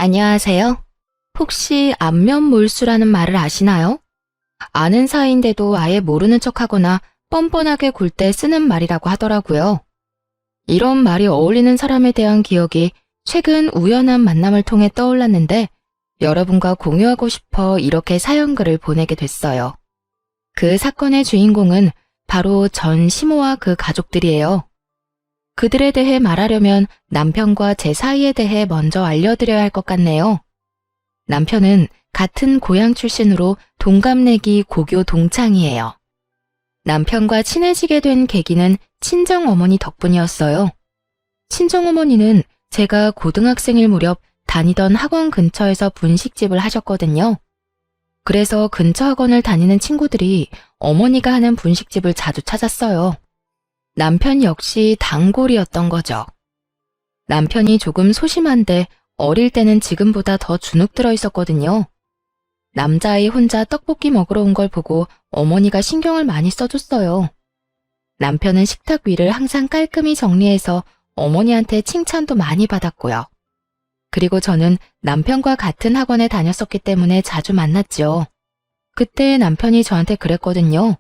안녕하세요. 혹시 안면몰수라는 말을 아시나요? 아는 사이인데도 아예 모르는 척하거나 뻔뻔하게 굴 때 쓰는 말이라고 하더라고요. 이런 말이 어울리는 사람에 대한 기억이 최근 우연한 만남을 통해 떠올랐는데 여러분과 공유하고 싶어 이렇게 사연글을 보내게 됐어요. 그 사건의 주인공은 바로 전 시모와 그 가족들이에요. 그들에 대해 말하려면 남편과 제 사이에 대해 먼저 알려드려야 할 것 같네요. 남편은 같은 고향 출신으로 동갑내기 고교 동창이에요. 남편과 친해지게 된 계기는 친정어머니 덕분이었어요. 친정어머니는 제가 고등학생일 무렵 다니던 학원 근처에서 분식집을 하셨거든요. 그래서 근처 학원을 다니는 친구들이 어머니가 하는 분식집을 자주 찾았어요. 남편 역시 단골이었던 거죠. 남편이 조금 소심한데 어릴 때는 지금보다 더 주눅 들어 있었거든요. 남자아이 혼자 떡볶이 먹으러 온 걸 보고 어머니가 신경을 많이 써줬어요. 남편은 식탁 위를 항상 깔끔히 정리해서 어머니한테 칭찬도 많이 받았고요. 그리고 저는 남편과 같은 학원에 다녔었기 때문에 자주 만났죠. 그때 남편이 저한테 그랬거든요.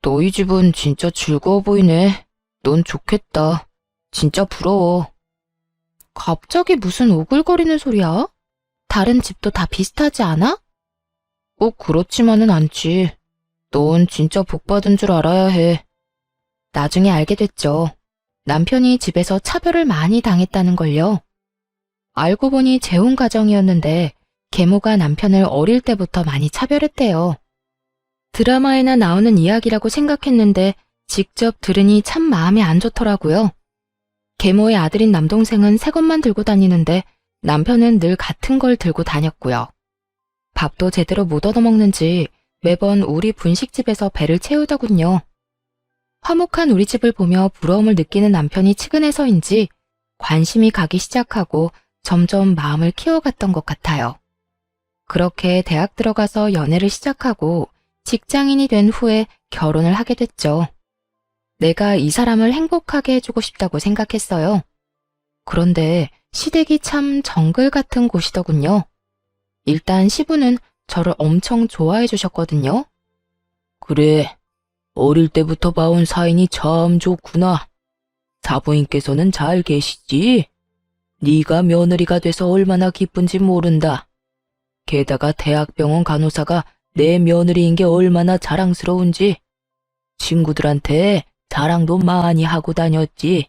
너희 집은 진짜 즐거워 보이네. 넌 좋겠다. 진짜 부러워. 갑자기 무슨 오글거리는 소리야? 다른 집도 다 비슷하지 않아? 꼭 그렇지만은 않지. 넌 진짜 복 받은 줄 알아야 해. 나중에 알게 됐죠. 남편이 집에서 차별을 많이 당했다는 걸요. 알고 보니 재혼 가정이었는데 계모가 남편을 어릴 때부터 많이 차별했대요. 드라마에나 나오는 이야기라고 생각했는데 직접 들으니 참 마음이 안 좋더라고요. 계모의 아들인 남동생은 새 것만 들고 다니는데 남편은 늘 같은 걸 들고 다녔고요. 밥도 제대로 못 얻어먹는지 매번 우리 분식집에서 배를 채우더군요. 화목한 우리 집을 보며 부러움을 느끼는 남편이 측은해서인지 관심이 가기 시작하고 점점 마음을 키워갔던 것 같아요. 그렇게 대학 들어가서 연애를 시작하고 직장인이 된 후에 결혼을 하게 됐죠. 내가 이 사람을 행복하게 해주고 싶다고 생각했어요. 그런데 시댁이 참 정글 같은 곳이더군요. 일단 시부는 저를 엄청 좋아해 주셨거든요. 그래, 어릴 때부터 봐온 사인이 참 좋구나. 사부인께서는 잘 계시지? 네가 며느리가 돼서 얼마나 기쁜지 모른다. 게다가 대학병원 간호사가 내 며느리인 게 얼마나 자랑스러운지 친구들한테 자랑도 많이 하고 다녔지.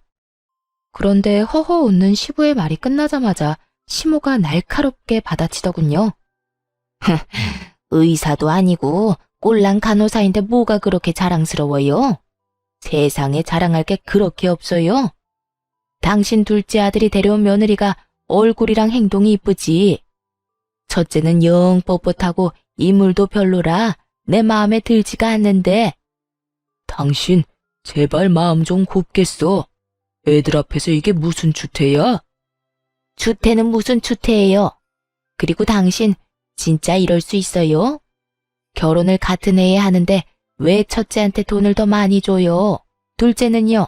그런데 허허 웃는 시부의 말이 끝나자마자 시모가 날카롭게 받아치더군요. 의사도 아니고 꼴랑 간호사인데 뭐가 그렇게 자랑스러워요? 세상에 자랑할 게 그렇게 없어요. 당신 둘째 아들이 데려온 며느리가 얼굴이랑 행동이 이쁘지. 첫째는 영 뻣뻣하고 인물도 별로라 내 마음에 들지가 않는데. 당신 제발 마음 좀 곱겠어. 애들 앞에서 이게 무슨 추태야? 추태는 무슨 추태예요? 그리고 당신 진짜 이럴 수 있어요? 결혼을 같은 해에 하는데 왜 첫째한테 돈을 더 많이 줘요? 둘째는요?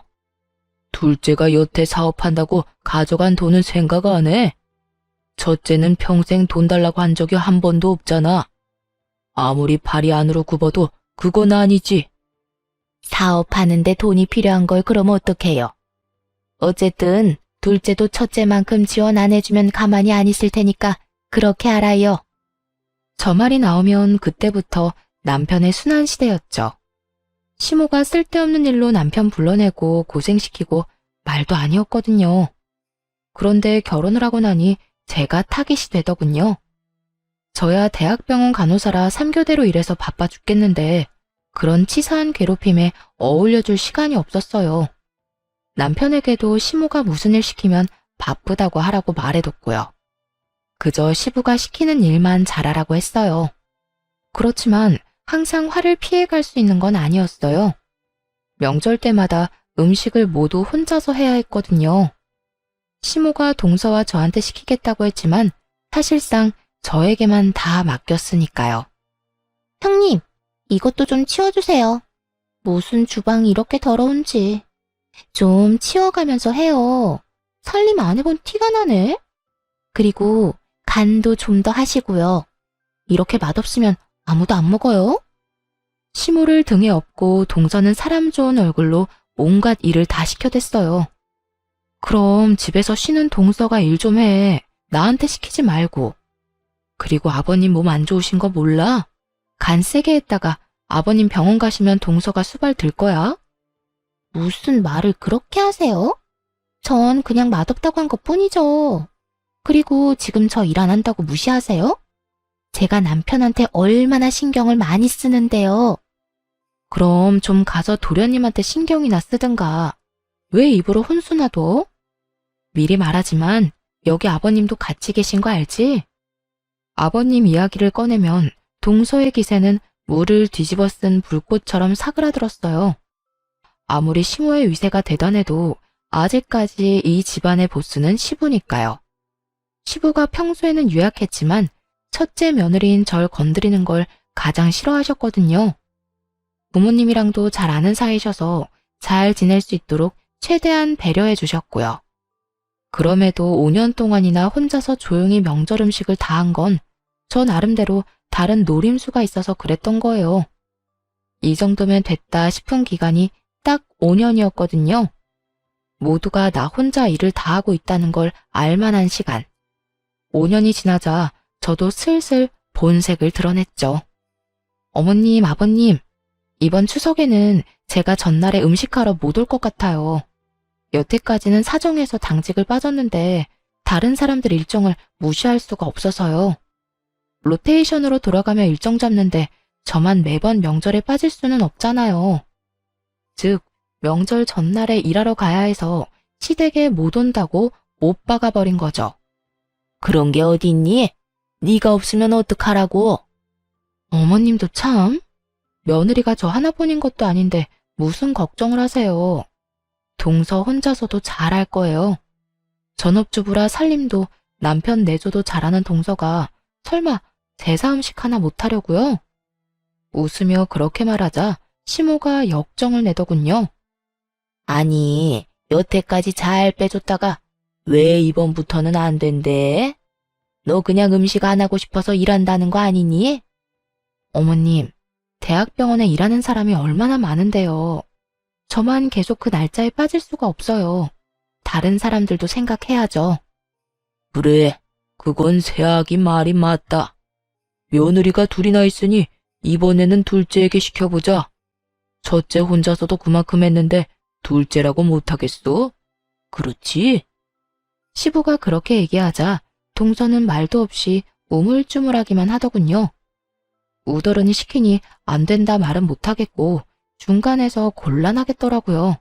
둘째가 여태 사업한다고 가져간 돈은 생각 안 해. 첫째는 평생 돈 달라고 한 적이 한 번도 없잖아. 아무리 발이 안으로 굽어도 그건 아니지. 사업하는데 돈이 필요한 걸 그럼 어떡해요? 어쨌든 둘째도 첫째만큼 지원 안 해주면 가만히 안 있을 테니까 그렇게 알아요. 저 말이 나오면 그때부터 남편의 순환 시대였죠. 시모가 쓸데없는 일로 남편 불러내고 고생시키고 말도 아니었거든요. 그런데 결혼을 하고 나니 제가 타깃이 되더군요. 저야 대학병원 간호사라 3교대로 일해서 바빠 죽겠는데 그런 치사한 괴롭힘에 어울려줄 시간이 없었어요. 남편에게도 시모가 무슨 일 시키면 바쁘다고 하라고 말해뒀고요. 그저 시부가 시키는 일만 잘하라고 했어요. 그렇지만 항상 화를 피해갈 수 있는 건 아니었어요. 명절 때마다 음식을 모두 혼자서 해야 했거든요. 시모가 동서와 저한테 시키겠다고 했지만 사실상 저에게만 다 맡겼으니까요. 형님, 이것도 좀 치워주세요. 무슨 주방이 이렇게 더러운지. 좀 치워가면서 해요. 살림 안 해본 티가 나네. 그리고 간도 좀 더 하시고요. 이렇게 맛없으면 아무도 안 먹어요? 시모를 등에 업고 동서는 사람 좋은 얼굴로 온갖 일을 다 시켜댔어요. 그럼 집에서 쉬는 동서가 일 좀 해. 나한테 시키지 말고. 그리고 아버님 몸 안 좋으신 거 몰라? 간 세게 했다가 아버님 병원 가시면 동서가 수발 들 거야. 무슨 말을 그렇게 하세요? 전 그냥 맛없다고 한 것뿐이죠. 그리고 지금 저 일 안 한다고 무시하세요? 제가 남편한테 얼마나 신경을 많이 쓰는데요. 그럼 좀 가서 도련님한테 신경이나 쓰든가. 왜 입으로 혼수나 둬? 미리 말하지만 여기 아버님도 같이 계신 거 알지? 아버님 이야기를 꺼내면 동서의 기세는 물을 뒤집어 쓴 불꽃처럼 사그라들었어요. 아무리 시모의 위세가 대단해도 아직까지 이 집안의 보스는 시부니까요. 시부가 평소에는 유약했지만 첫째 며느리인 절 건드리는 걸 가장 싫어하셨거든요. 부모님이랑도 잘 아는 사이셔서 잘 지낼 수 있도록 최대한 배려해 주셨고요. 그럼에도 5년 동안이나 혼자서 조용히 명절 음식을 다 한 건 저 나름대로 다른 노림수가 있어서 그랬던 거예요. 이 정도면 됐다 싶은 기간이 딱 5년이었거든요. 모두가 나 혼자 일을 다 하고 있다는 걸 알만한 시간. 5년이 지나자 저도 슬슬 본색을 드러냈죠. 어머님, 아버님, 이번 추석에는 제가 전날에 음식하러 못 올 것 같아요. 여태까지는 사정해서 당직을 빠졌는데 다른 사람들 일정을 무시할 수가 없어서요. 로테이션으로 돌아가며 일정 잡는데 저만 매번 명절에 빠질 수는 없잖아요. 즉, 명절 전날에 일하러 가야 해서 시댁에 못 온다고 못 박아버린 거죠. 그런 게 어디 있니? 네가 없으면 어떡하라고? 어머님도 참, 며느리가 저 하나뿐인 것도 아닌데 무슨 걱정을 하세요. 동서 혼자서도 잘할 거예요. 전업주부라 살림도 남편 내조도 잘하는 동서가 설마 제사 음식 하나 못하려고요? 웃으며 그렇게 말하자 시모가 역정을 내더군요. 아니, 여태까지 잘 빼줬다가 왜 이번부터는 안 된대? 너 그냥 음식 안 하고 싶어서 일한다는 거 아니니? 어머님, 대학병원에 일하는 사람이 얼마나 많은데요. 저만 계속 그 날짜에 빠질 수가 없어요. 다른 사람들도 생각해야죠. 그래, 그건 새아기 말이 맞다. 며느리가 둘이나 있으니 이번에는 둘째에게 시켜보자. 첫째 혼자서도 그만큼 했는데 둘째라고 못하겠어? 그렇지? 시부가 그렇게 얘기하자 동서는 말도 없이 우물쭈물하기만 하더군요. 우더른이 시키니 안 된다 말은 못하겠고 중간에서 곤란하겠더라고요.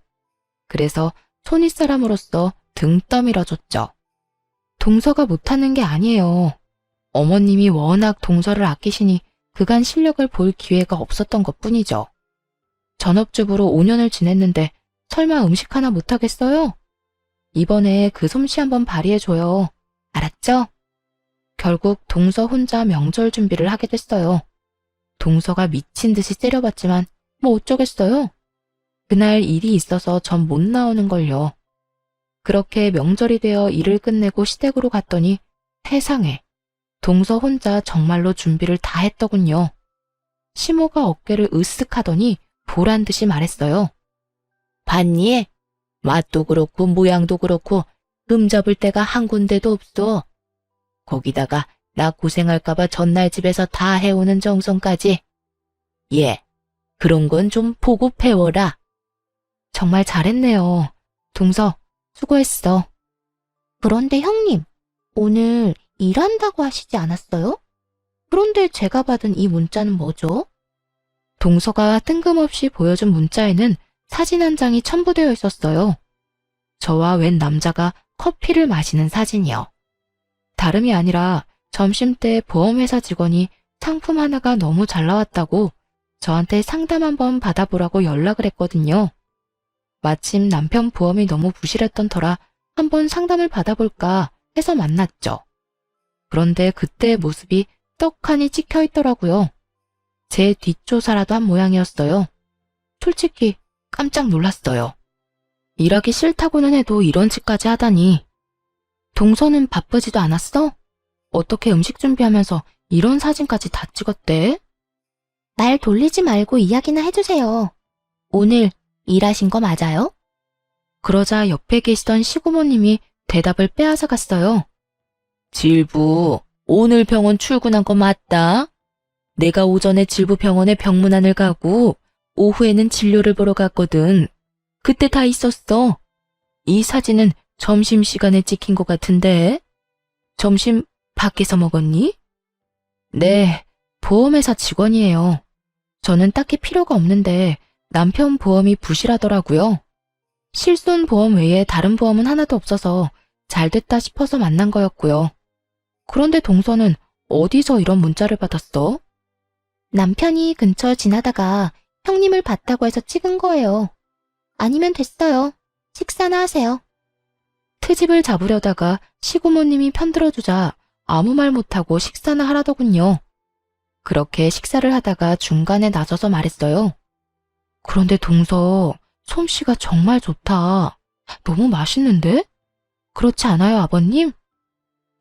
그래서 손윗사람으로서 등 떠밀어줬죠. 동서가 못하는 게 아니에요. 어머님이 워낙 동서를 아끼시니 그간 실력을 볼 기회가 없었던 것뿐이죠. 전업주부로 5년을 지냈는데 설마 음식 하나 못하겠어요? 이번에 그 솜씨 한번 발휘해줘요. 알았죠? 결국 동서 혼자 명절 준비를 하게 됐어요. 동서가 미친 듯이 때려봤지만 뭐 어쩌겠어요? 그날 일이 있어서 전 못 나오는 걸요. 그렇게 명절이 되어 일을 끝내고 시댁으로 갔더니 세상에 동서 혼자 정말로 준비를 다 했더군요. 시모가 어깨를 으쓱하더니 보란 듯이 말했어요. 봤니? 맛도 그렇고 모양도 그렇고 금 잡을 데가 한 군데도 없어. 거기다가 나 고생할까봐 전날 집에서 다 해오는 정성까지. 예, 그런 건 좀 보고 배워라. 정말 잘했네요. 동서, 수고했어. 그런데 형님, 오늘 일한다고 하시지 않았어요? 그런데 제가 받은 이 문자는 뭐죠? 동서가 뜬금없이 보여준 문자에는 사진 한 장이 첨부되어 있었어요. 저와 웬 남자가 커피를 마시는 사진이요. 다름이 아니라 점심때 보험회사 직원이 상품 하나가 너무 잘 나왔다고 저한테 상담 한번 받아보라고 연락을 했거든요. 마침 남편 보험이 너무 부실했던 터라 한번 상담을 받아볼까 해서 만났죠. 그런데 그때의 모습이 떡하니 찍혀 있더라고요. 제 뒷조사라도 한 모양이었어요. 솔직히 깜짝 놀랐어요. 일하기 싫다고는 해도 이런 짓까지 하다니. 동서는 바쁘지도 않았어? 어떻게 음식 준비하면서 이런 사진까지 다 찍었대? 말 돌리지 말고 이야기나 해주세요. 오늘 일하신 거 맞아요? 그러자 옆에 계시던 시고모님이 대답을 빼앗아 갔어요. 질부, 오늘 병원 출근한 거 맞다? 내가 오전에 질부 병원에 병문안을 가고 오후에는 진료를 보러 갔거든. 그때 다 있었어. 이 사진은 점심시간에 찍힌 것 같은데? 점심 밖에서 먹었니? 네, 보험회사 직원이에요. 저는 딱히 필요가 없는데 남편 보험이 부실하더라고요. 실손보험 외에 다른 보험은 하나도 없어서 잘 됐다 싶어서 만난 거였고요. 그런데 동서는 어디서 이런 문자를 받았어? 남편이 근처 지나다가 형님을 봤다고 해서 찍은 거예요. 아니면 됐어요. 식사나 하세요. 트집을 잡으려다가 시고모님이 편들어주자 아무 말 못하고 식사나 하라더군요. 그렇게 식사를 하다가 중간에 나서서 말했어요. 그런데 동서, 솜씨가 정말 좋다. 너무 맛있는데? 그렇지 않아요, 아버님?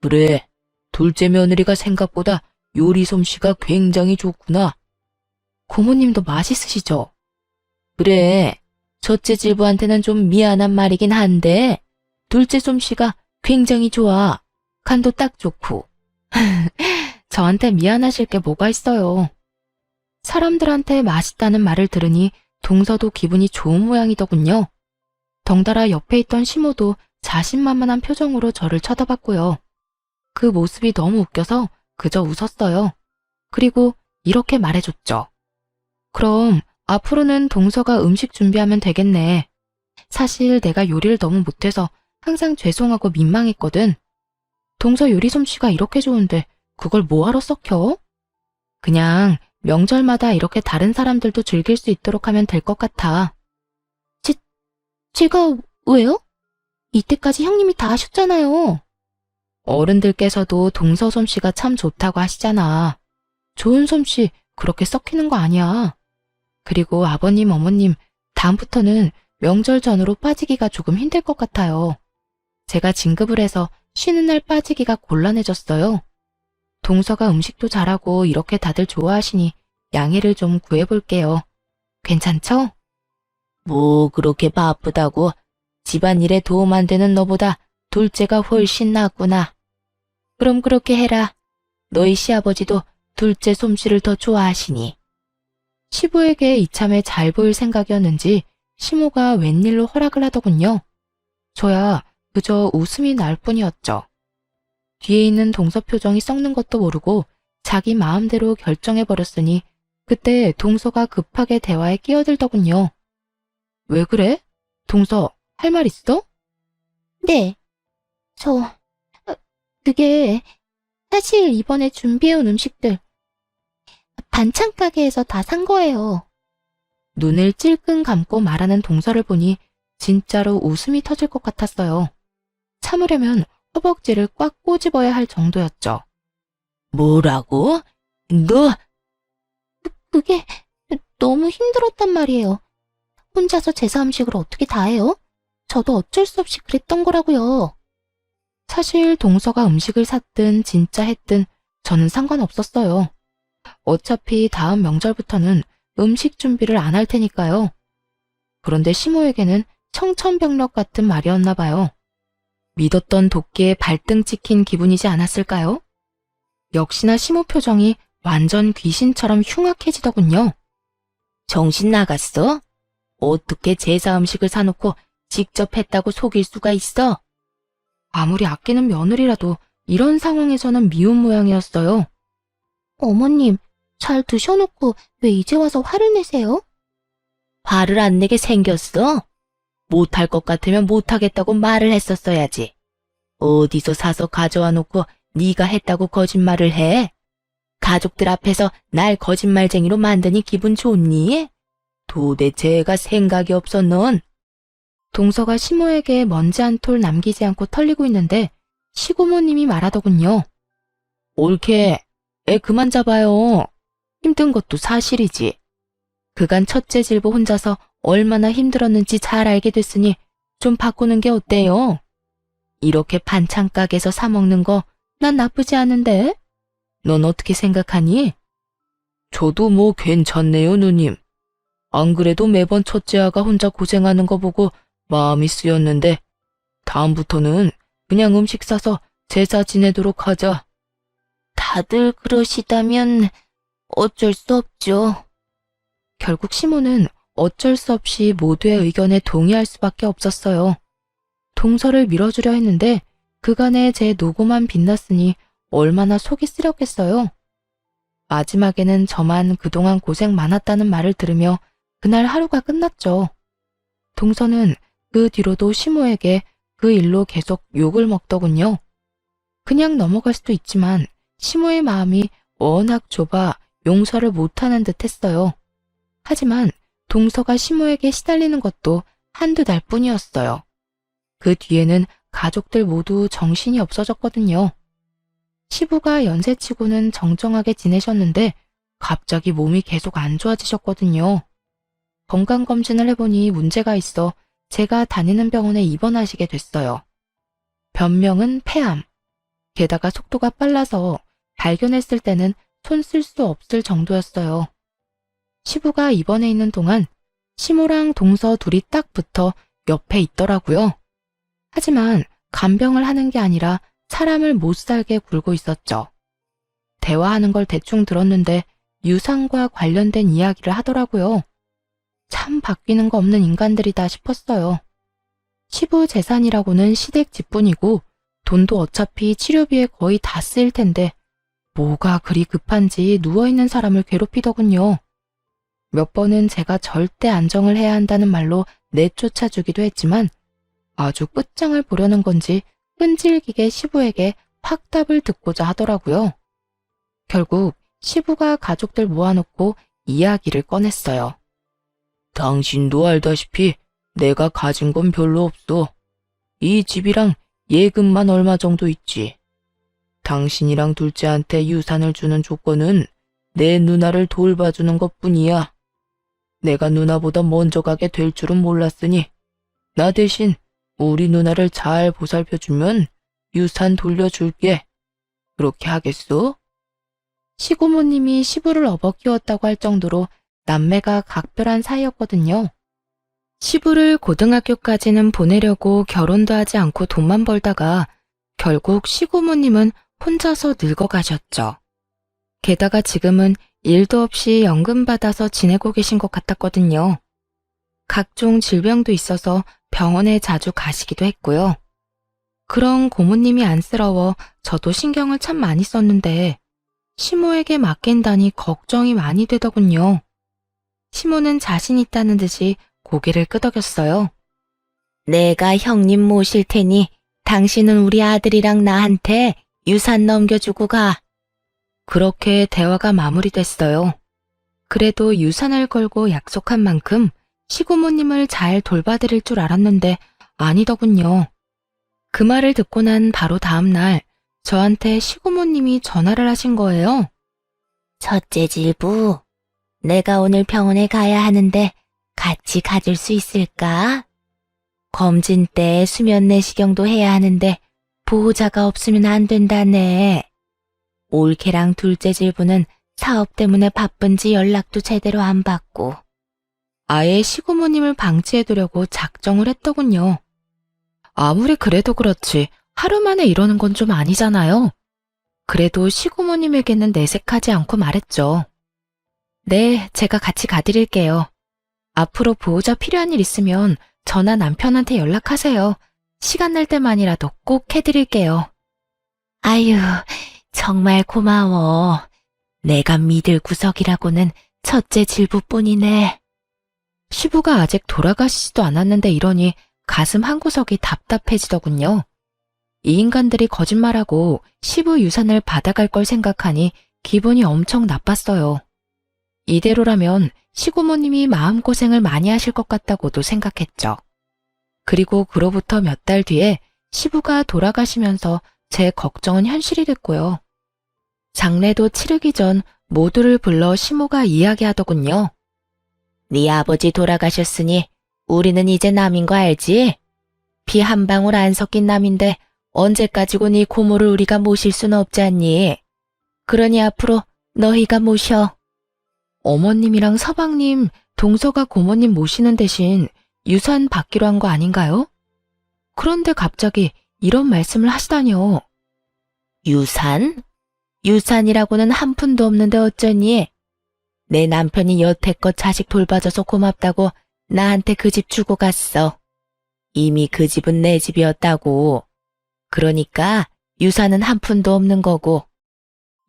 그래, 둘째 며느리가 생각보다 요리 솜씨가 굉장히 좋구나. 고모님도 맛있으시죠? 그래, 첫째 질부한테는 좀 미안한 말이긴 한데 둘째 솜씨가 굉장히 좋아. 간도 딱 좋고. 저한테 미안하실 게 뭐가 있어요. 사람들한테 맛있다는 말을 들으니 동서도 기분이 좋은 모양이더군요. 덩달아 옆에 있던 시모도 자신만만한 표정으로 저를 쳐다봤고요. 그 모습이 너무 웃겨서 그저 웃었어요. 그리고 이렇게 말해줬죠. 그럼 앞으로는 동서가 음식 준비하면 되겠네. 사실 내가 요리를 너무 못해서 항상 죄송하고 민망했거든. 동서 요리 솜씨가 이렇게 좋은데 그걸 뭐하러 썩혀? 그냥 명절마다 이렇게 다른 사람들도 즐길 수 있도록 하면 될 것 같아. 제가 왜요? 이때까지 형님이 다 하셨잖아요. 어른들께서도 동서 솜씨가 참 좋다고 하시잖아. 좋은 솜씨 그렇게 썩히는 거 아니야. 그리고 아버님, 어머님, 다음부터는 명절 전후로 빠지기가 조금 힘들 것 같아요. 제가 진급을 해서 쉬는 날 빠지기가 곤란해졌어요. 동서가 음식도 잘하고 이렇게 다들 좋아하시니 양해를 좀 구해볼게요. 괜찮죠? 뭐 그렇게 바쁘다고 집안일에 도움 안 되는 너보다 둘째가 훨씬 낫구나. 그럼 그렇게 해라. 너희 시아버지도 둘째 솜씨를 더 좋아하시니. 시부에게 이참에 잘 보일 생각이었는지 시모가 웬일로 허락을 하더군요. 저야 그저 웃음이 날 뿐이었죠. 뒤에 있는 동서 표정이 썩는 것도 모르고 자기 마음대로 결정해버렸으니 그때 동서가 급하게 대화에 끼어들더군요. 왜 그래? 동서, 할 말 있어? 네. 그게 사실 이번에 준비해온 음식들 반찬 가게에서 다 산 거예요. 눈을 찔끔 감고 말하는 동서를 보니 진짜로 웃음이 터질 것 같았어요. 참으려면 허벅지를 꽉 꼬집어야 할 정도였죠. 뭐라고? 너? 그게 너무 힘들었단 말이에요. 혼자서 제사 음식을 어떻게 다 해요? 저도 어쩔 수 없이 그랬던 거라고요. 사실 동서가 음식을 샀든 진짜 했든 저는 상관없었어요. 어차피 다음 명절부터는 음식 준비를 안 할 테니까요. 그런데 시모에게는 청천벽력 같은 말이었나 봐요. 믿었던 도끼에 발등 찍힌 기분이지 않았을까요? 역시나 시모 표정이 완전 귀신처럼 흉악해지더군요. 정신 나갔어? 어떻게 제사 음식을 사놓고 직접 했다고 속일 수가 있어? 아무리 아끼는 며느리라도 이런 상황에서는 미운 모양이었어요. 어머님, 잘 드셔놓고 왜 이제 와서 화를 내세요? 화를 안 내게 생겼어? 못할 것 같으면 못하겠다고 말을 했었어야지. 어디서 사서 가져와 놓고 네가 했다고 거짓말을 해? 가족들 앞에서 날 거짓말쟁이로 만드니 기분 좋니? 도대체 애가 생각이 없어 넌? 동서가 시모에게 먼지 한 톨 남기지 않고 털리고 있는데 시고모님이 말하더군요. 옳게, 애 그만 잡아요. 힘든 것도 사실이지. 그간 첫째 질부 혼자서 얼마나 힘들었는지 잘 알게 됐으니 좀 바꾸는 게 어때요? 이렇게 반찬 가게에서 사 먹는 거 난 나쁘지 않은데? 넌 어떻게 생각하니? 저도 뭐 괜찮네요, 누님. 안 그래도 매번 첫째 아가 혼자 고생하는 거 보고 마음이 쓰였는데 다음부터는 그냥 음식 사서 제사 지내도록 하자. 다들 그러시다면 어쩔 수 없죠. 결국 시모는 어쩔 수 없이 모두의 의견에 동의할 수밖에 없었어요. 동서를 밀어주려 했는데 그간의 제 노고만 빛났으니 얼마나 속이 쓰렸겠어요. 마지막에는 저만 그동안 고생 많았다는 말을 들으며 그날 하루가 끝났죠. 동서는 그 뒤로도 시모에게 그 일로 계속 욕을 먹더군요. 그냥 넘어갈 수도 있지만 시모의 마음이 워낙 좁아 용서를 못하는 듯 했어요. 하지만 동서가 시모에게 시달리는 것도 한두 달 뿐이었어요. 그 뒤에는 가족들 모두 정신이 없어졌거든요. 시부가 연세치고는 정정하게 지내셨는데 갑자기 몸이 계속 안 좋아지셨거든요. 건강검진을 해보니 문제가 있어 제가 다니는 병원에 입원하시게 됐어요. 변명은 폐암. 게다가 속도가 빨라서 발견했을 때는 손 쓸 수 없을 정도였어요. 시부가 입원해 있는 동안 시모랑 동서 둘이 딱 붙어 옆에 있더라고요. 하지만 간병을 하는 게 아니라 사람을 못 살게 굴고 있었죠. 대화하는 걸 대충 들었는데 유산과 관련된 이야기를 하더라고요. 참 바뀌는 거 없는 인간들이다 싶었어요. 시부 재산이라고는 시댁 집뿐이고 돈도 어차피 치료비에 거의 다 쓰일 텐데 뭐가 그리 급한지 누워있는 사람을 괴롭히더군요. 몇 번은 제가 절대 안정을 해야 한다는 말로 내쫓아주기도 했지만 아주 끝장을 보려는 건지 끈질기게 시부에게 확답을 듣고자 하더라고요. 결국 시부가 가족들 모아놓고 이야기를 꺼냈어요. 당신도 알다시피 내가 가진 건 별로 없어. 이 집이랑 예금만 얼마 정도 있지. 당신이랑 둘째한테 유산을 주는 조건은 내 누나를 돌봐주는 것뿐이야. 내가 누나보다 먼저 가게 될 줄은 몰랐으니 나 대신 우리 누나를 잘 보살펴주면 유산 돌려줄게. 그렇게 하겠소? 시고모님이 시부를 업어 키웠다고 할 정도로 남매가 각별한 사이였거든요. 시부를 고등학교까지는 보내려고 결혼도 하지 않고 돈만 벌다가 결국 시고모님은 혼자서 늙어가셨죠. 게다가 지금은 일도 없이 연금 받아서 지내고 계신 것 같았거든요. 각종 질병도 있어서 병원에 자주 가시기도 했고요. 그런 고모님이 안쓰러워 저도 신경을 참 많이 썼는데 시모에게 맡긴다니 걱정이 많이 되더군요. 시모는 자신 있다는 듯이 고개를 끄덕였어요. 내가 형님 모실 테니 당신은 우리 아들이랑 나한테 유산 넘겨주고 가. 그렇게 대화가 마무리됐어요. 그래도 유산을 걸고 약속한 만큼 시고모님을 잘 돌봐드릴 줄 알았는데 아니더군요. 그 말을 듣고 난 바로 다음 날 저한테 시고모님이 전화를 하신 거예요. 첫째 질부, 내가 오늘 병원에 가야 하는데 같이 가줄 수 있을까? 검진 때 수면 내시경도 해야 하는데 보호자가 없으면 안 된다네. 올케랑 둘째 질부는 사업 때문에 바쁜지 연락도 제대로 안 받고. 아예 시고모님을 방치해두려고 작정을 했더군요. 아무리 그래도 그렇지 하루 만에 이러는 건 좀 아니잖아요. 그래도 시고모님에게는 내색하지 않고 말했죠. 네, 제가 같이 가드릴게요. 앞으로 보호자 필요한 일 있으면 저나 남편한테 연락하세요. 시간 날 때만이라도 꼭 해드릴게요. 아유, 정말 고마워. 내가 믿을 구석이라고는 첫째 질부뿐이네. 시부가 아직 돌아가시지도 않았는데 이러니 가슴 한구석이 답답해지더군요. 이 인간들이 거짓말하고 시부 유산을 받아갈 걸 생각하니 기분이 엄청 나빴어요. 이대로라면 시고모님이 마음고생을 많이 하실 것 같다고도 생각했죠. 그리고 그로부터 몇 달 뒤에 시부가 돌아가시면서 제 걱정은 현실이 됐고요. 장례도 치르기 전 모두를 불러 시모가 이야기하더군요. 네 아버지 돌아가셨으니 우리는 이제 남인 거 알지? 피 한 방울 안 섞인 남인데 언제까지고 네 고모를 우리가 모실 수는 없지 않니? 그러니 앞으로 너희가 모셔. 어머님이랑 서방님, 동서가 고모님 모시는 대신 유산 받기로 한 거 아닌가요? 그런데 갑자기 이런 말씀을 하시다니요. 유산? 유산이라고는 한 푼도 없는데 어쩌니? 내 남편이 여태껏 자식 돌봐줘서 고맙다고 나한테 그 집 주고 갔어. 이미 그 집은 내 집이었다고. 그러니까 유산은 한 푼도 없는 거고.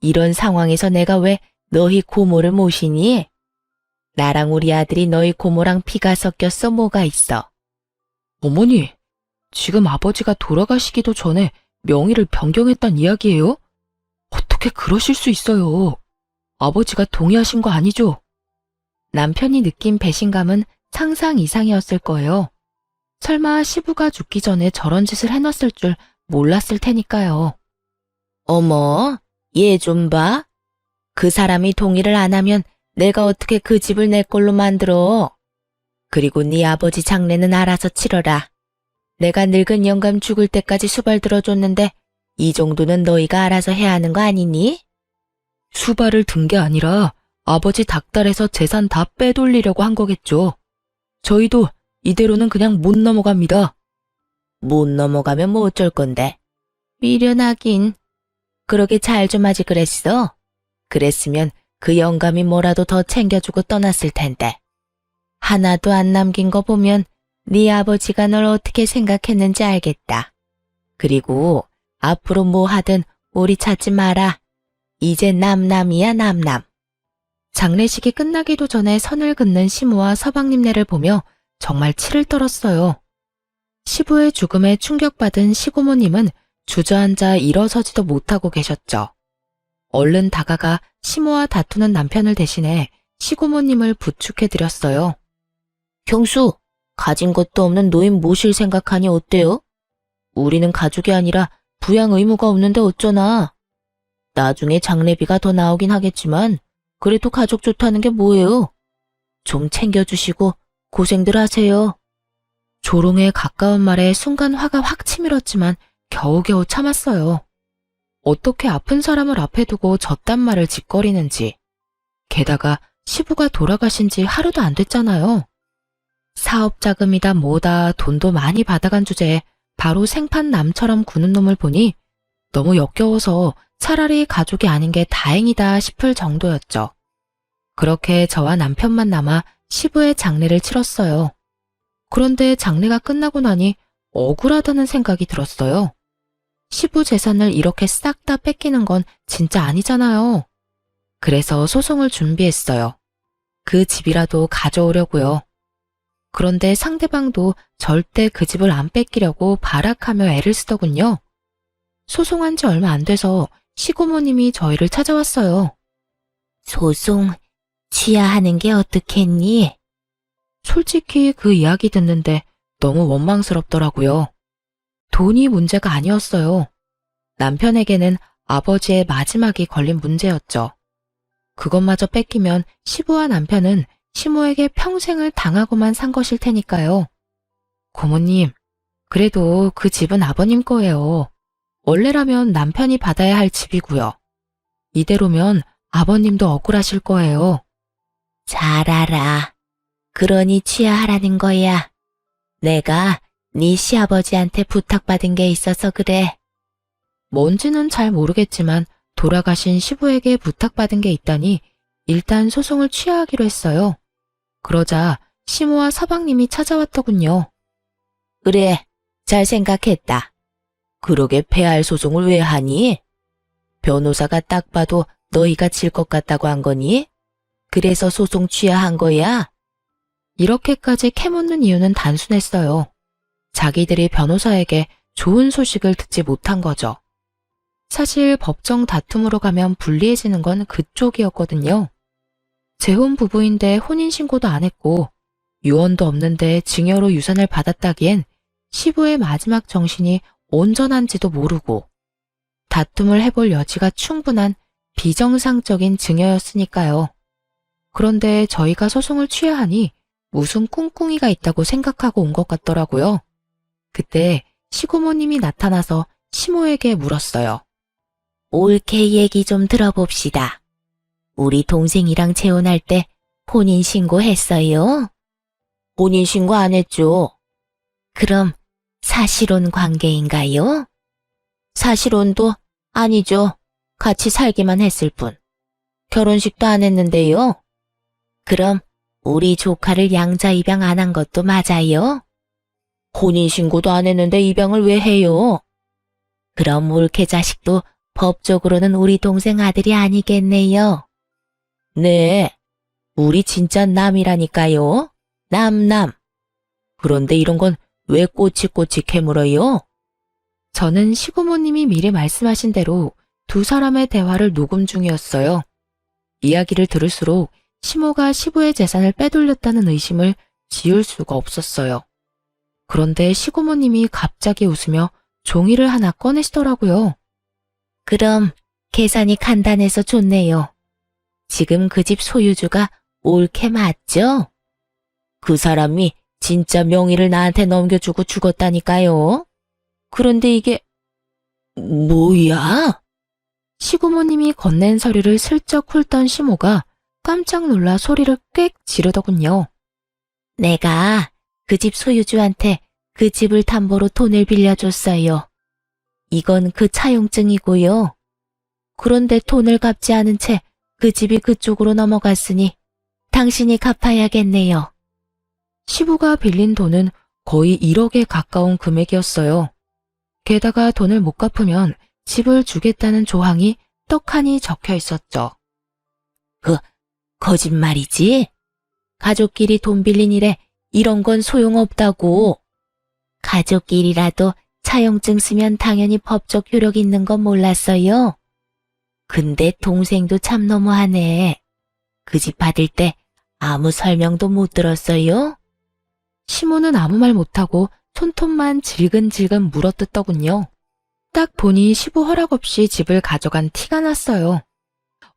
이런 상황에서 내가 왜 너희 고모를 모시니? 나랑 우리 아들이 너희 고모랑 피가 섞였어 뭐가 있어? 어머니, 지금 아버지가 돌아가시기도 전에 명의를 변경했단 이야기예요? 어떻게 그러실 수 있어요? 아버지가 동의하신 거 아니죠? 남편이 느낀 배신감은 상상 이상이었을 거예요. 설마 시부가 죽기 전에 저런 짓을 해놨을 줄 몰랐을 테니까요. 어머, 얘 좀 봐. 그 사람이 동의를 안 하면 내가 어떻게 그 집을 내 걸로 만들어. 그리고 네 아버지 장례는 알아서 치러라. 내가 늙은 영감 죽을 때까지 수발 들어줬는데 이 정도는 너희가 알아서 해야 하는 거 아니니? 수발을 든 게 아니라 아버지 닥달해서 재산 다 빼돌리려고 한 거겠죠. 저희도 이대로는 그냥 못 넘어갑니다. 못 넘어가면 뭐 어쩔 건데. 미련하긴. 그러게 잘 좀 하지 그랬어. 그랬으면 그 영감이 뭐라도 더 챙겨주고 떠났을 텐데. 하나도 안 남긴 거 보면 네 아버지가 널 어떻게 생각했는지 알겠다. 그리고 앞으로 뭐 하든 우리 찾지 마라. 이제 남남이야 남남. 장례식이 끝나기도 전에 선을 긋는 시모와 서방님네를 보며 정말 치를 떨었어요. 시부의 죽음에 충격받은 시고모님은 주저앉아 일어서지도 못하고 계셨죠. 얼른 다가가 시모와 다투는 남편을 대신해 시고모님을 부축해드렸어요. 경수, 가진 것도 없는 노인 모실 생각하니 어때요? 우리는 가족이 아니라 부양 의무가 없는데 어쩌나. 나중에 장례비가 더 나오긴 하겠지만 그래도 가족 좋다는 게 뭐예요? 좀 챙겨주시고 고생들 하세요. 조롱에 가까운 말에 순간 화가 확 치밀었지만 겨우겨우 참았어요. 어떻게 아픈 사람을 앞에 두고 저딴 말을 짓거리는지. 게다가 시부가 돌아가신 지 하루도 안 됐잖아요. 사업 자금이다 뭐다 돈도 많이 받아간 주제에 바로 생판 남처럼 구는 놈을 보니 너무 역겨워서 차라리 가족이 아닌 게 다행이다 싶을 정도였죠. 그렇게 저와 남편만 남아 시부의 장례를 치렀어요. 그런데 장례가 끝나고 나니 억울하다는 생각이 들었어요. 시부 재산을 이렇게 싹 다 뺏기는 건 진짜 아니잖아요. 그래서 소송을 준비했어요. 그 집이라도 가져오려고요. 그런데 상대방도 절대 그 집을 안 뺏기려고 발악하며 애를 쓰더군요. 소송한 지 얼마 안 돼서 시고모님이 저희를 찾아왔어요. 소송 취하하는 게 어떻겠니? 솔직히 그 이야기 듣는데 너무 원망스럽더라고요. 돈이 문제가 아니었어요. 남편에게는 아버지의 마지막이 걸린 문제였죠. 그것마저 뺏기면 시부와 남편은 시모에게 평생을 당하고만 산 것일 테니까요. 고모님, 그래도 그 집은 아버님 거예요. 원래라면 남편이 받아야 할 집이고요. 이대로면 아버님도 억울하실 거예요. 잘 알아. 그러니 취하하라는 거야. 내가 네 시아버지한테 부탁받은 게 있어서 그래. 뭔지는 잘 모르겠지만 돌아가신 시부에게 부탁받은 게 있다니 일단 소송을 취하하기로 했어요. 그러자 시모와 서방님이 찾아왔더군요. 그래, 잘 생각했다. 그러게 패할 소송을 왜 하니? 변호사가 딱 봐도 너희가 질 것 같다고 한 거니? 그래서 소송 취하한 거야? 이렇게까지 캐묻는 이유는 단순했어요. 자기들이 변호사에게 좋은 소식을 듣지 못한 거죠. 사실 법정 다툼으로 가면 불리해지는 건 그쪽이었거든요. 재혼 부부인데 혼인신고도 안 했고 유언도 없는데 증여로 유산을 받았다기엔 시부의 마지막 정신이 온전한지도 모르고 다툼을 해볼 여지가 충분한 비정상적인 증여였으니까요. 그런데 저희가 소송을 취하하니 무슨 꿍꿍이가 있다고 생각하고 온 것 같더라고요. 그때 시고모님이 나타나서 시모에게 물었어요. 올케 얘기 좀 들어봅시다. 우리 동생이랑 재혼할 때 혼인신고 했어요? 혼인신고 안 했죠. 그럼 사실혼 관계인가요? 사실혼도 아니죠. 같이 살기만 했을 뿐. 결혼식도 안 했는데요. 그럼 우리 조카를 양자 입양 안 한 것도 맞아요? 혼인신고도 안 했는데 입양을 왜 해요? 그럼 올케 자식도 법적으로는 우리 동생 아들이 아니겠네요. 네, 우리 진짜 남이라니까요. 남. 그런데 이런 건 왜 꼬치꼬치 캐물어요? 저는 시고모님이 미리 말씀하신 대로 두 사람의 대화를 녹음 중이었어요. 이야기를 들을수록 시모가 시부의 재산을 빼돌렸다는 의심을 지울 수가 없었어요. 그런데 시고모님이 갑자기 웃으며 종이를 하나 꺼내시더라고요. 그럼 계산이 간단해서 좋네요. 지금 그 집 소유주가 올케 맞죠? 그 사람이 진짜 명의를 나한테 넘겨주고 죽었다니까요. 그런데 이게 뭐야? 시고모님이 건넨 서류를 슬쩍 훑던 시모가 깜짝 놀라 소리를 꽥 지르더군요. 내가 그 집 소유주한테 그 집을 담보로 돈을 빌려줬어요. 이건 그 차용증이고요. 그런데 돈을 갚지 않은 채 그 집이 그쪽으로 넘어갔으니 당신이 갚아야겠네요. 시부가 빌린 돈은 거의 1억에 가까운 금액이었어요. 게다가 돈을 못 갚으면 집을 주겠다는 조항이 떡하니 적혀 있었죠. 거짓말이지? 가족끼리 돈 빌린 일에 이런 건 소용없다고. 가족끼리라도 차용증 쓰면 당연히 법적 효력 있는 건 몰랐어요. 근데 동생도 참 너무하네. 그 집 받을 때 아무 설명도 못 들었어요? 시모는 아무 말 못하고 손톱만 질근질근 물어뜯더군요. 딱 보니 시부 허락 없이 집을 가져간 티가 났어요.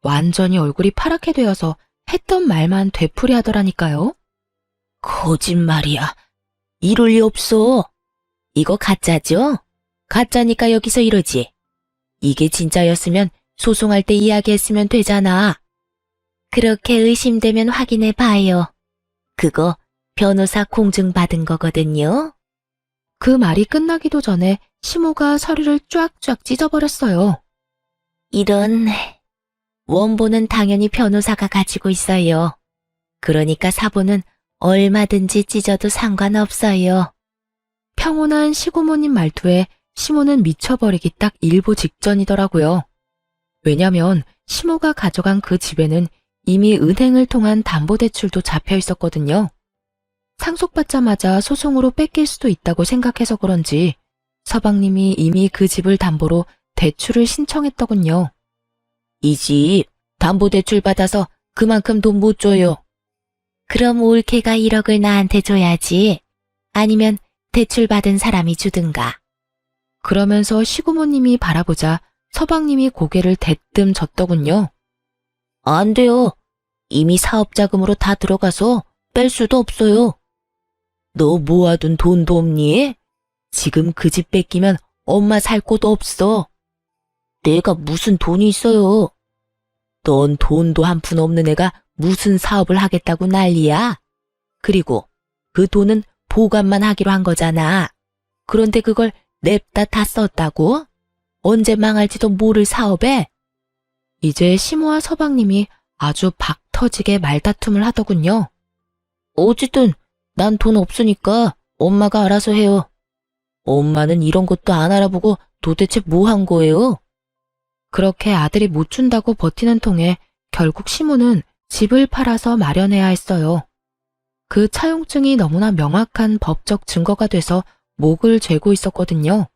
완전히 얼굴이 파랗게 되어서 했던 말만 되풀이하더라니까요. 거짓말이야. 이럴 리 없어. 이거 가짜죠? 가짜니까 여기서 이러지. 이게 진짜였으면 소송할 때 이야기했으면 되잖아. 그렇게 의심되면 확인해 봐요. 그거 변호사 공증받은 거거든요. 그 말이 끝나기도 전에 시모가 서류를 쫙쫙 찢어버렸어요. 이런, 원본은 당연히 변호사가 가지고 있어요. 그러니까 사본은 얼마든지 찢어도 상관없어요. 평온한 시고모님 말투에 시모는 미쳐버리기 딱 일보 직전이더라고요. 왜냐면 시모가 가져간 그 집에는 이미 은행을 통한 담보대출도 잡혀 있었거든요. 상속받자마자 소송으로 뺏길 수도 있다고 생각해서 그런지 서방님이 이미 그 집을 담보로 대출을 신청했더군요. 이 집 담보대출 받아서 그만큼 돈 못 줘요. 그럼 올케가 1억을 나한테 줘야지. 아니면 대출 받은 사람이 주든가. 그러면서 시고모님이 바라보자 서방님이 고개를 대뜸 젓더군요. 안 돼요. 이미 사업자금으로 다 들어가서 뺄 수도 없어요. 너 모아둔 돈도 없니? 지금 그 집 뺏기면 엄마 살 곳 없어. 내가 무슨 돈이 있어요. 넌 돈도 한 푼 없는 애가 무슨 사업을 하겠다고 난리야. 그리고 그 돈은 보관만 하기로 한 거잖아. 그런데 그걸 냅다 다 썼다고? 언제 망할지도 모를 사업에? 이제 시모와 서방님이 아주 박 터지게 말다툼을 하더군요. 어쨌든 난 돈 없으니까 엄마가 알아서 해요. 엄마는 이런 것도 안 알아보고 도대체 뭐 한 거예요? 그렇게 아들이 못 준다고 버티는 통에 결국 시모는 집을 팔아서 마련해야 했어요. 그 차용증이 너무나 명확한 법적 증거가 돼서 목을 죄고 있었거든요.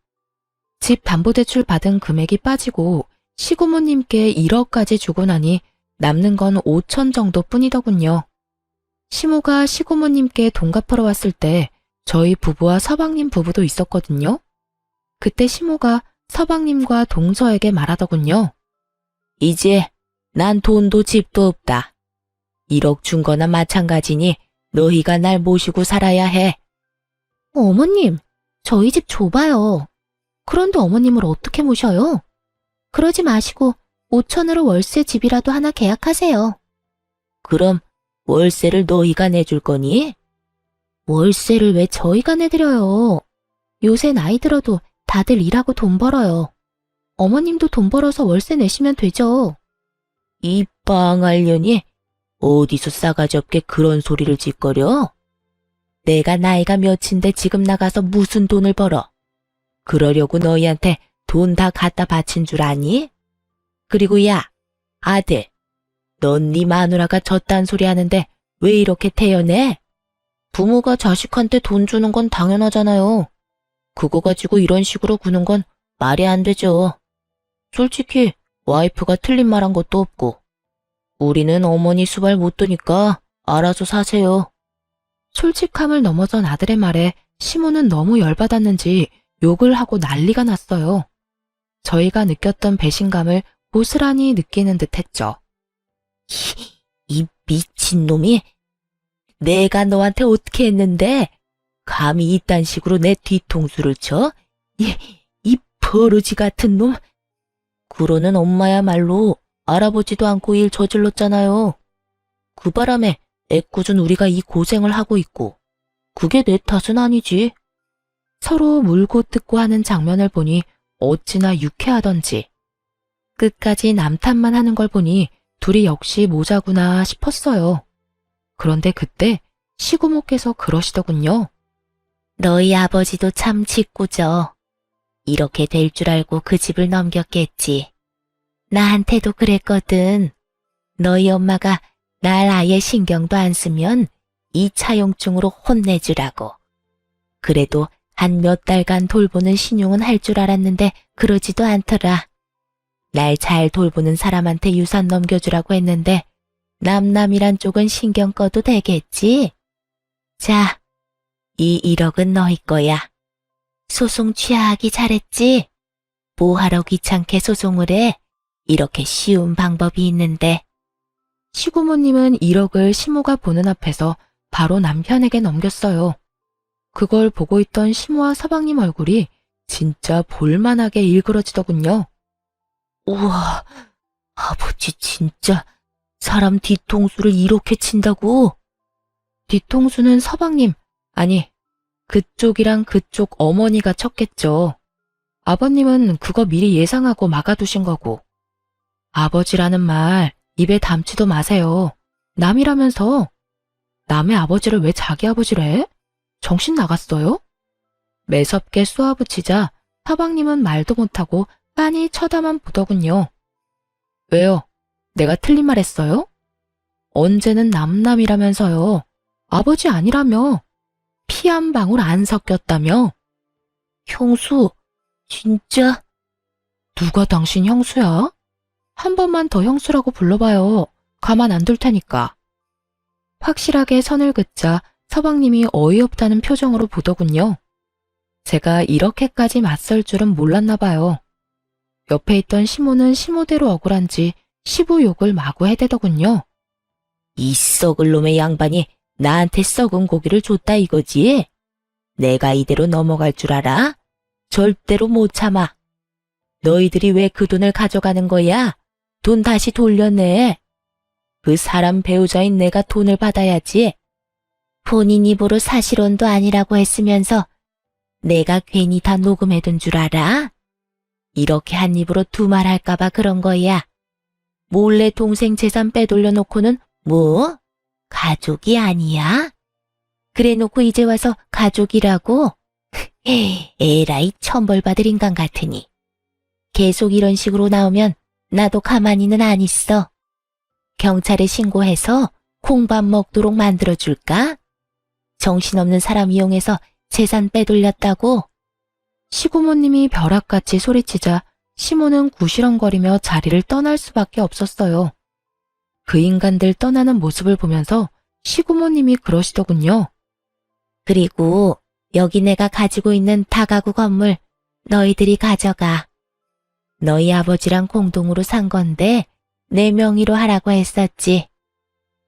집 담보대출 받은 금액이 빠지고 시고모님께 1억까지 주고 나니 남는 건 5천 정도 뿐이더군요. 시모가 시고모님께 돈 갚으러 왔을 때 저희 부부와 서방님 부부도 있었거든요. 그때 시모가 서방님과 동서에게 말하더군요. 이제 난 돈도 집도 없다. 1억 준 거나 마찬가지니 너희가 날 모시고 살아야 해. 어머님, 저희 집 좁아요. 그런데 어머님을 어떻게 모셔요? 그러지 마시고 5천으로 월세 집이라도 하나 계약하세요. 그럼 월세를 너희가 내줄 거니? 월세를 왜 저희가 내드려요? 요새 나이 들어도 다들 일하고 돈 벌어요. 어머님도 돈 벌어서 월세 내시면 되죠. 이 빵알년이 어디서 싸가지 없게 그런 소리를 짓거려? 내가 나이가 몇인데 지금 나가서 무슨 돈을 벌어? 그러려고 너희한테 돈 다 갖다 바친 줄 아니? 그리고 야, 아들, 넌 네 마누라가 저딴 소리 하는데 왜 이렇게 태연해? 부모가 자식한테 돈 주는 건 당연하잖아요. 그거 가지고 이런 식으로 구는 건 말이 안 되죠. 솔직히 와이프가 틀린 말 한 것도 없고 우리는 어머니 수발 못 두니까 알아서 사세요. 솔직함을 넘어선 아들의 말에 시모는 너무 열받았는지 욕을 하고 난리가 났어요. 저희가 느꼈던 배신감을 고스란히 느끼는 듯 했죠. 이 미친놈이 내가 너한테 어떻게 했는데 감히 이딴 식으로 내 뒤통수를 쳐? 이 버러지 같은 놈. 그러는 엄마야말로 알아보지도 않고 일 저질렀잖아요. 그 바람에 애꿎은 우리가 이 고생을 하고 있고 그게 내 탓은 아니지. 서로 물고 뜯고 하는 장면을 보니 어찌나 유쾌하던지 끝까지 남 탓만 하는 걸 보니 둘이 역시 모자구나 싶었어요. 그런데 그때 시고모께서 그러시더군요. 너희 아버지도 참 짓궂어. 이렇게 될 줄 알고 그 집을 넘겼겠지. 나한테도 그랬거든. 너희 엄마가 날 아예 신경도 안 쓰면 2차 용증으로 혼내주라고. 그래도 한 몇 달간 돌보는 신용은 할 줄 알았는데 그러지도 않더라. 날 잘 돌보는 사람한테 유산 넘겨주라고 했는데 남남이란 쪽은 신경 꺼도 되겠지? 자, 이 1억은 너희 거야. 소송 취하하기 잘했지? 뭐하러 귀찮게 소송을 해? 이렇게 쉬운 방법이 있는데. 시고모님은 1억을 시모가 보는 앞에서 바로 남편에게 넘겼어요. 그걸 보고 있던 시모와 서방님 얼굴이 진짜 볼만하게 일그러지더군요. 우와, 아버지 진짜 사람 뒤통수를 이렇게 친다고? 뒤통수는 서방님, 아니 그쪽이랑 그쪽 어머니가 쳤겠죠. 아버님은 그거 미리 예상하고 막아두신 거고. 아버지라는 말 입에 담지도 마세요. 남이라면서. 남의 아버지를 왜 자기 아버지래? 정신 나갔어요? 매섭게 쏘아붙이자 서방님은 말도 못하고 빤히 쳐다만 보더군요. 왜요? 내가 틀린 말 했어요? 언제는 남남이라면서요. 아버지 아니라며. 피 한 방울 안 섞였다며. 형수, 진짜? 누가 당신 형수야? 한 번만 더 형수라고 불러봐요. 가만 안 둘 테니까. 확실하게 선을 긋자 서방님이 어이없다는 표정으로 보더군요. 제가 이렇게까지 맞설 줄은 몰랐나 봐요. 옆에 있던 시모는 시모대로 억울한지 시부 욕을 마구 해대더군요. 이 썩을 놈의 양반이 나한테 썩은 고기를 줬다 이거지? 내가 이대로 넘어갈 줄 알아? 절대로 못 참아. 너희들이 왜 그 돈을 가져가는 거야? 돈 다시 돌려내. 그 사람 배우자인 내가 돈을 받아야지. 본인 입으로 사실혼도 아니라고 했으면서 내가 괜히 다 녹음해둔 줄 알아? 이렇게 한 입으로 두말할까봐 그런 거야. 몰래 동생 재산 빼돌려 놓고는 뭐? 가족이 아니야? 그래 놓고 이제 와서 가족이라고? 에라이 천벌받을 인간 같으니. 계속 이런 식으로 나오면 나도 가만히는 안 있어. 경찰에 신고해서 콩밥 먹도록 만들어줄까? 정신없는 사람 이용해서 재산 빼돌렸다고? 시고모님이 벼락같이 소리치자 시모는 구시렁거리며 자리를 떠날 수밖에 없었어요. 그 인간들 떠나는 모습을 보면서 시고모님이 그러시더군요. 그리고 여기 내가 가지고 있는 다가구 건물 너희들이 가져가. 너희 아버지랑 공동으로 산 건데 내 명의로 하라고 했었지.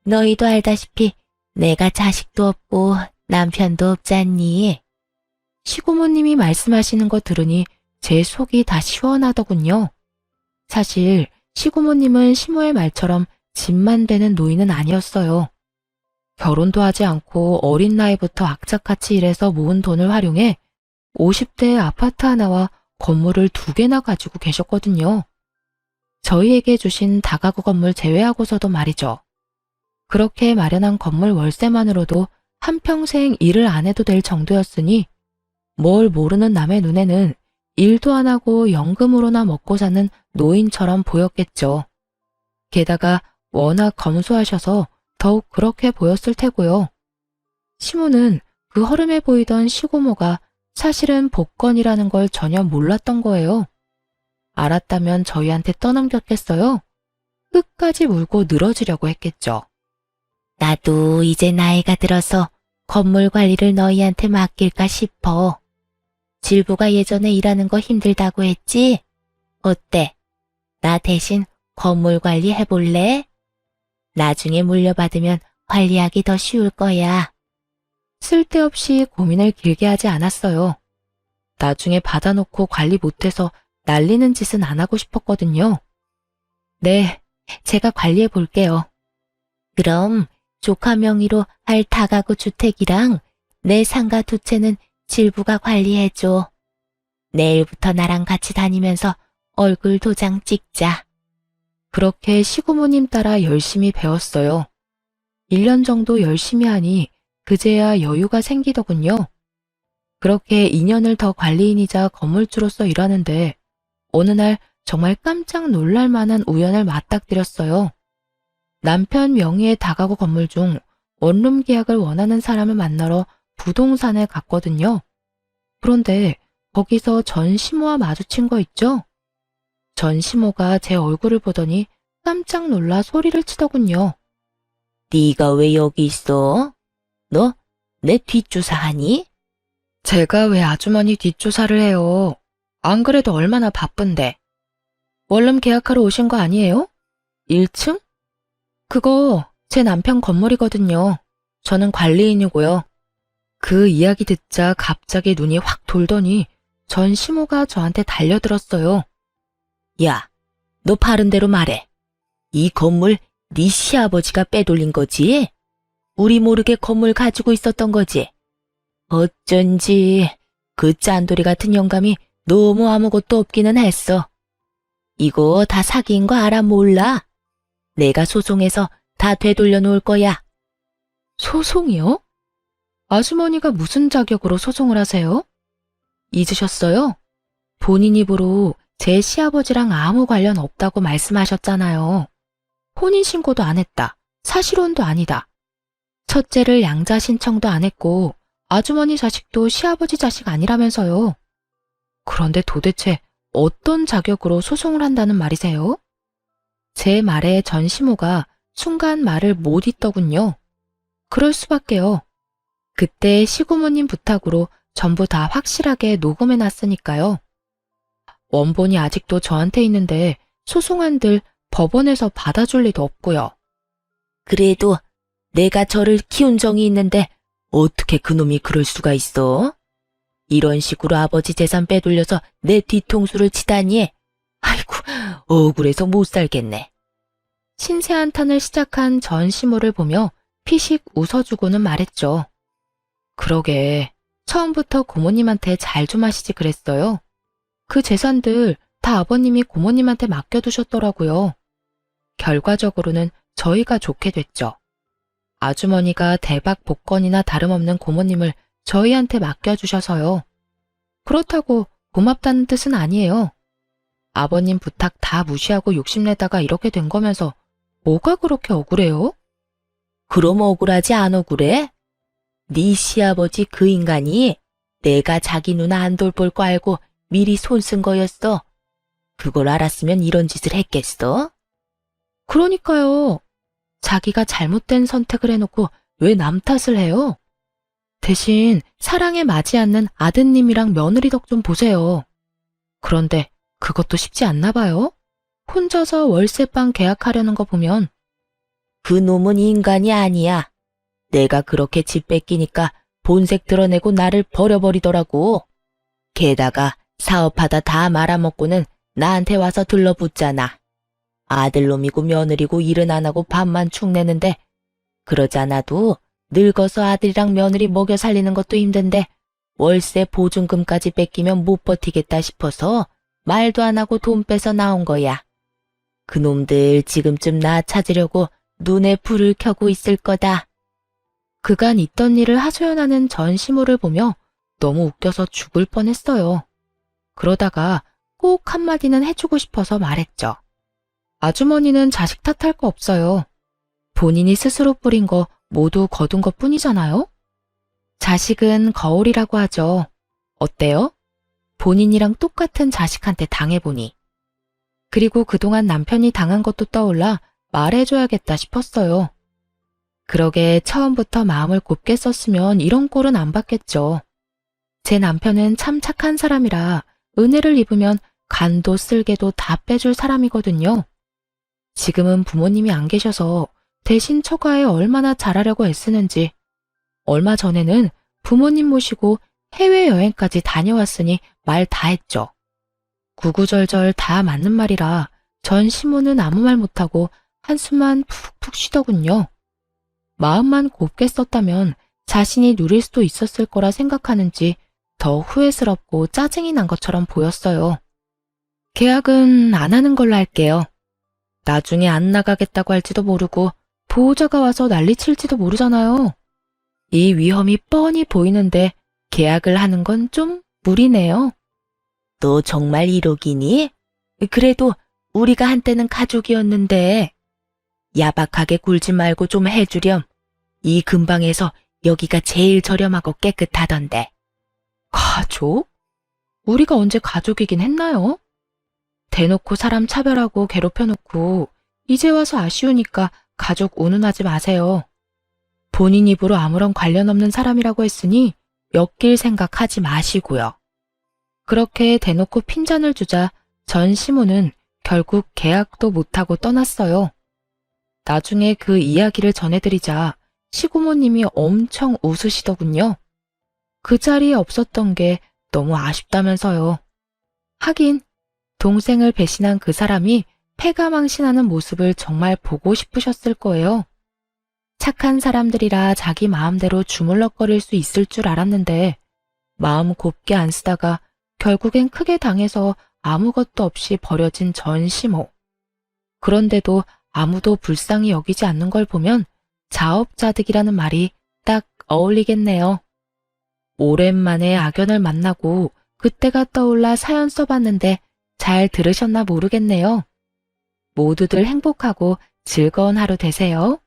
너희도 알다시피 내가 자식도 없고 남편도 없잖니. 시고모님이 말씀하시는 거 들으니 제 속이 다 시원하더군요. 사실 시고모님은 시모의 말처럼 집만 되는 노인은 아니었어요. 결혼도 하지 않고 어린 나이부터 악착같이 일해서 모은 돈을 활용해 50대 아파트 하나와 건물을 2개나 가지고 계셨거든요. 저희에게 주신 다가구 건물 제외하고서도 말이죠. 그렇게 마련한 건물 월세만으로도 한평생 일을 안 해도 될 정도였으니 뭘 모르는 남의 눈에는 일도 안 하고 연금으로나 먹고 사는 노인처럼 보였겠죠. 게다가 워낙 검소하셔서 더욱 그렇게 보였을 테고요. 시모는 그 허름해 보이던 시고모가 사실은 복권이라는 걸 전혀 몰랐던 거예요. 알았다면 저희한테 떠넘겼겠어요? 끝까지 물고 늘어지려고 했겠죠. 나도 이제 나이가 들어서 건물 관리를 너희한테 맡길까 싶어. 질부가 예전에 일하는 거 힘들다고 했지? 어때? 나 대신 건물 관리 해볼래? 나중에 물려받으면 관리하기 더 쉬울 거야. 쓸데없이 고민을 길게 하지 않았어요. 나중에 받아놓고 관리 못해서 날리는 짓은 안 하고 싶었거든요. 네, 제가 관리해 볼게요. 그럼 조카 명의로 할 다가구 주택이랑 내 상가 2채는 질부가 관리해줘. 내일부터 나랑 같이 다니면서 얼굴 도장 찍자. 그렇게 시고모님 따라 열심히 배웠어요. 1년 정도 열심히 하니 그제야 여유가 생기더군요. 그렇게 2년을 더 관리인이자 건물주로서 일하는데 어느 날 정말 깜짝 놀랄 만한 우연을 맞닥뜨렸어요. 남편 명의의 다가구 건물 중 원룸 계약을 원하는 사람을 만나러 부동산에 갔거든요. 그런데 거기서 전 시모와 마주친 거 있죠? 전 시모가 제 얼굴을 보더니 깜짝 놀라 소리를 치더군요. 네가 왜 여기 있어? 너 내 뒷조사하니? 제가 왜 아주머니 뒷조사를 해요? 안 그래도 얼마나 바쁜데. 원룸 계약하러 오신 거 아니에요? 1층? 그거 제 남편 건물이거든요. 저는 관리인이고요. 그 이야기 듣자 갑자기 눈이 확 돌더니 전 시모가 저한테 달려들었어요. 야, 너 바른 대로 말해. 이 건물 네 시아버지가 빼돌린 거지? 우리 모르게 건물 가지고 있었던 거지? 어쩐지 그 짠돌이 같은 영감이 너무 아무것도 없기는 했어. 이거 다 사기인 거 알아 몰라? 내가 소송해서 다 되돌려 놓을 거야. 소송이요? 아주머니가 무슨 자격으로 소송을 하세요? 잊으셨어요? 본인 입으로 제 시아버지랑 아무 관련 없다고 말씀하셨잖아요. 혼인신고도 안 했다. 사실혼도 아니다. 첫째를 양자 신청도 안 했고 아주머니 자식도 시아버지 자식 아니라면서요. 그런데 도대체 어떤 자격으로 소송을 한다는 말이세요? 제 말에 전 시모가 순간 말을 못 잇더군요. 그럴 수밖에요. 그때 시고모님 부탁으로 전부 다 확실하게 녹음해 놨으니까요. 원본이 아직도 저한테 있는데 소송한들 법원에서 받아줄 리도 없고요. 그래도 내가 저를 키운 정이 있는데 어떻게 그놈이 그럴 수가 있어? 이런 식으로 아버지 재산 빼돌려서 내 뒤통수를 치다니. 아이고, 억울해서 못 살겠네. 신세 한탄을 시작한 전 시모를 보며 피식 웃어주고는 말했죠. 그러게, 처음부터 고모님한테 잘 좀 하시지 그랬어요. 그 재산들 다 아버님이 고모님한테 맡겨두셨더라고요. 결과적으로는 저희가 좋게 됐죠. 아주머니가 대박 복권이나 다름없는 고모님을 저희한테 맡겨주셔서요. 그렇다고 고맙다는 뜻은 아니에요. 아버님 부탁 다 무시하고 욕심내다가 이렇게 된 거면서 뭐가 그렇게 억울해요? 그럼 억울하지 안 억울해? 네 시아버지 그 인간이 내가 자기 누나 안 돌볼 거 알고 미리 손 쓴 거였어. 그걸 알았으면 이런 짓을 했겠어? 그러니까요. 자기가 잘못된 선택을 해놓고 왜 남 탓을 해요? 대신 사랑에 맞지 않는 아드님이랑 며느리 덕 좀 보세요. 그런데 그것도 쉽지 않나 봐요. 혼자서 월세방 계약하려는 거 보면. 그 놈은 인간이 아니야. 내가 그렇게 집 뺏기니까 본색 드러내고 나를 버려버리더라고. 게다가 사업하다 다 말아먹고는 나한테 와서 들러붙잖아. 아들놈이고 며느리고 일은 안 하고 밥만 축내는데 그러잖아도 늙어서 아들이랑 며느리 먹여 살리는 것도 힘든데 월세 보증금까지 뺏기면 못 버티겠다 싶어서 말도 안 하고 돈 빼서 나온 거야. 그놈들 지금쯤 나 찾으려고 눈에 불을 켜고 있을 거다. 그간 있던 일을 하소연하는 전시모를 보며 너무 웃겨서 죽을 뻔했어요. 그러다가 꼭 한마디는 해주고 싶어서 말했죠. 아주머니는 자식 탓할 거 없어요. 본인이 스스로 뿌린 거 모두 거둔 것 뿐이잖아요? 자식은 거울이라고 하죠. 어때요? 본인이랑 똑같은 자식한테 당해보니. 그리고 그동안 남편이 당한 것도 떠올라 말해줘야겠다 싶었어요. 그러게 처음부터 마음을 곱게 썼으면 이런 꼴은 안 받겠죠. 제 남편은 참 착한 사람이라 은혜를 입으면 간도 쓸개도 다 빼줄 사람이거든요. 지금은 부모님이 안 계셔서 대신 처가에 얼마나 잘하려고 애쓰는지. 얼마 전에는 부모님 모시고 해외여행까지 다녀왔으니 말 다 했죠. 구구절절 다 맞는 말이라 전 시모는 아무 말 못하고 한숨만 푹푹 쉬더군요. 마음만 곱게 썼다면 자신이 누릴 수도 있었을 거라 생각하는지 더 후회스럽고 짜증이 난 것처럼 보였어요. 계약은 안 하는 걸로 할게요. 나중에 안 나가겠다고 할지도 모르고 보호자가 와서 난리칠지도 모르잖아요. 이 위험이 뻔히 보이는데 계약을 하는 건 좀 무리네요. 너 정말 1억이니? 그래도 우리가 한때는 가족이었는데. 야박하게 굴지 말고 좀 해주렴. 이 근방에서 여기가 제일 저렴하고 깨끗하던데. 가족? 우리가 언제 가족이긴 했나요? 대놓고 사람 차별하고 괴롭혀놓고 이제 와서 아쉬우니까 가족 운운하지 마세요. 본인 입으로 아무런 관련 없는 사람이라고 했으니 엮일 생각하지 마시고요. 그렇게 대놓고 핀잔을 주자 전 시모는 결국 계약도 못하고 떠났어요. 나중에 그 이야기를 전해드리자 시고모님이 엄청 웃으시더군요. 그 자리에 없었던 게 너무 아쉽다면서요. 하긴 동생을 배신한 그 사람이 패가망신하는 모습을 정말 보고 싶으셨을 거예요. 착한 사람들이라 자기 마음대로 주물럭거릴 수 있을 줄 알았는데 마음 곱게 안 쓰다가 결국엔 크게 당해서 아무것도 없이 버려진 전 시모. 그런데도 아무도 불쌍히 여기지 않는 걸 보면 자업자득이라는 말이 딱 어울리겠네요. 오랜만에 악연을 만나고 그때가 떠올라 사연 써봤는데 잘 들으셨나 모르겠네요. 모두들 행복하고 즐거운 하루 되세요.